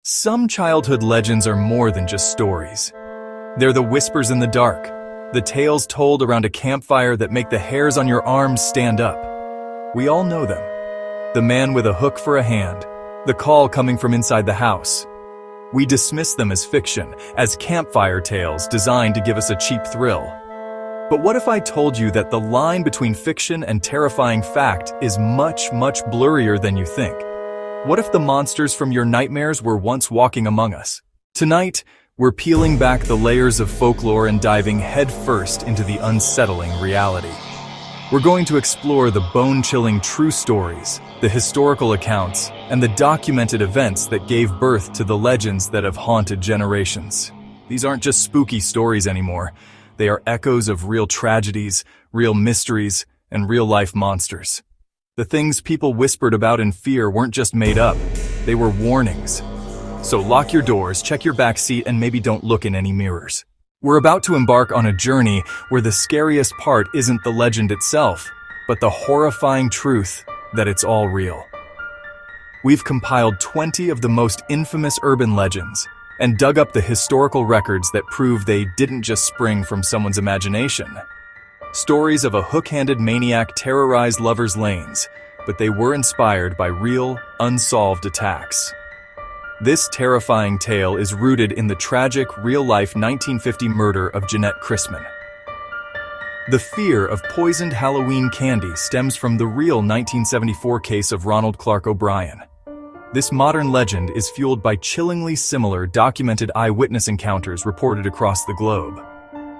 Some childhood legends are more than just stories. They're the whispers in the dark, the tales told around a campfire that make the hairs on your arms stand up. We all know them. The man with a hook for a hand, the call coming from inside the house. We dismiss them as fiction, as campfire tales designed to give us a cheap thrill. But what if I told you that the line between fiction and terrifying fact is much, much blurrier than you think? What if the monsters from your nightmares were once walking among us? Tonight, we're peeling back the layers of folklore and diving headfirst into the unsettling reality. We're going to explore the bone-chilling true stories, the historical accounts, and the documented events that gave birth to the legends that have haunted generations. These aren't just spooky stories anymore. They are echoes of real tragedies, real mysteries, and real-life monsters. The things people whispered about in fear weren't just made up. They were warnings. So lock your doors, check your back seat, and maybe don't look in any mirrors. We're about to embark on a journey where the scariest part isn't the legend itself, but the horrifying truth that it's all real. We've compiled 20 of the most infamous urban legends and dug up the historical records that prove they didn't just spring from someone's imagination. Stories of a hook-handed maniac terrorized lovers' lanes, but they were inspired by real, unsolved attacks. This terrifying tale is rooted in the tragic, real-life 1950 murder of Jeanette Chrisman. The fear of poisoned Halloween candy stems from the real 1974 case of Ronald Clark O'Brien. This modern legend is fueled by chillingly similar documented eyewitness encounters reported across the globe.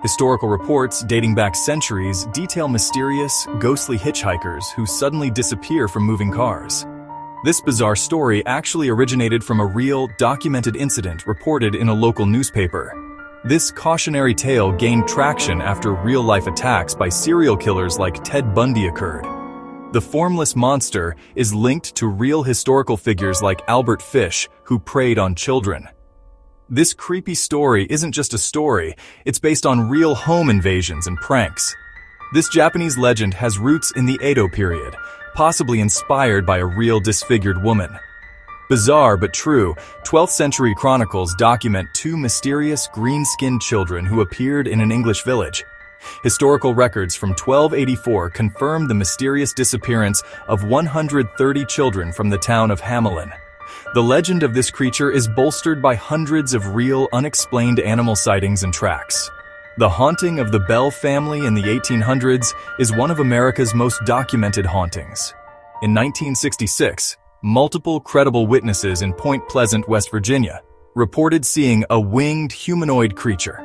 Historical reports dating back centuries detail mysterious, ghostly hitchhikers who suddenly disappear from moving cars. This bizarre story actually originated from a real, documented incident reported in a local newspaper. This cautionary tale gained traction after real-life attacks by serial killers like Ted Bundy occurred. The formless monster is linked to real historical figures like Albert Fish, who preyed on children. This creepy story isn't just a story, it's based on real home invasions and pranks. This Japanese legend has roots in the Edo period, possibly inspired by a real disfigured woman. Bizarre but true, 12th century chronicles document two mysterious green-skinned children who appeared in an English village. Historical records from 1284 confirm the mysterious disappearance of 130 children from the town of Hamelin. The legend of this creature is bolstered by hundreds of real, unexplained animal sightings and tracks. The haunting of the Bell family in the 1800s is one of America's most documented hauntings. In 1966, multiple credible witnesses in Point Pleasant, West Virginia, reported seeing a winged humanoid creature.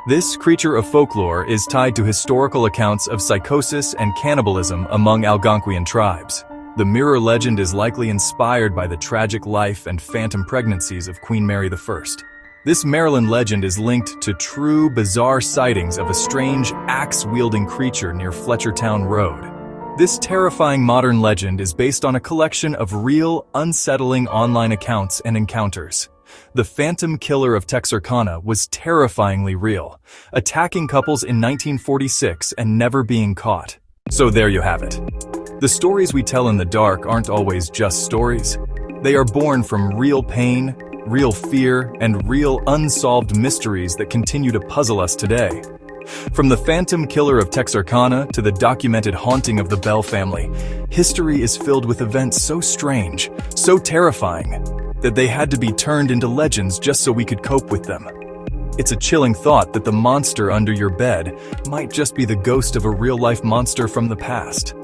This creature of folklore is tied to historical accounts of psychosis and cannibalism among Algonquian tribes. The mirror legend is likely inspired by the tragic life and phantom pregnancies of Queen Mary I. This Maryland legend is linked to true, bizarre sightings of a strange, axe-wielding creature near Fletchertown Road. This terrifying modern legend is based on a collection of real, unsettling online accounts and encounters. The Phantom Killer of Texarkana was terrifyingly real, attacking couples in 1946 and never being caught. So there you have it. The stories we tell in the dark aren't always just stories. They are born from real pain, real fear, and real unsolved mysteries that continue to puzzle us today. From the Phantom Killer of Texarkana to the documented haunting of the Bell family, history is filled with events so strange, so terrifying, that they had to be turned into legends just so we could cope with them. It's a chilling thought that the monster under your bed might just be the ghost of a real-life monster from the past.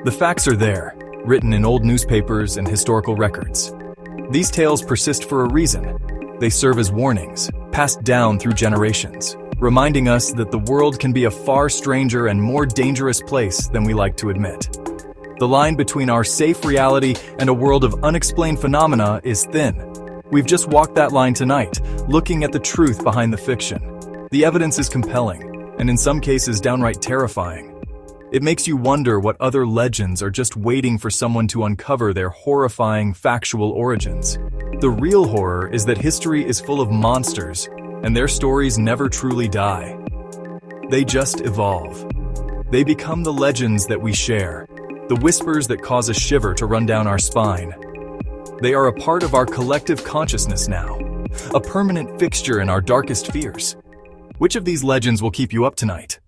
The facts are there, written in old newspapers and historical records. These tales persist for a reason. They serve as warnings, passed down through generations, reminding us that the world can be a far stranger and more dangerous place than we like to admit. The line between our safe reality and a world of unexplained phenomena is thin. We've just walked that line tonight, looking at the truth behind the fiction. The evidence is compelling, and in some cases downright terrifying. It makes you wonder what other legends are just waiting for someone to uncover their horrifying, factual origins. The real horror is that history is full of monsters, and their stories never truly die. They just evolve. They become the legends that we share, the whispers that cause a shiver to run down our spine. They are a part of our collective consciousness now, a permanent fixture in our darkest fears. Which of these legends will keep you up tonight?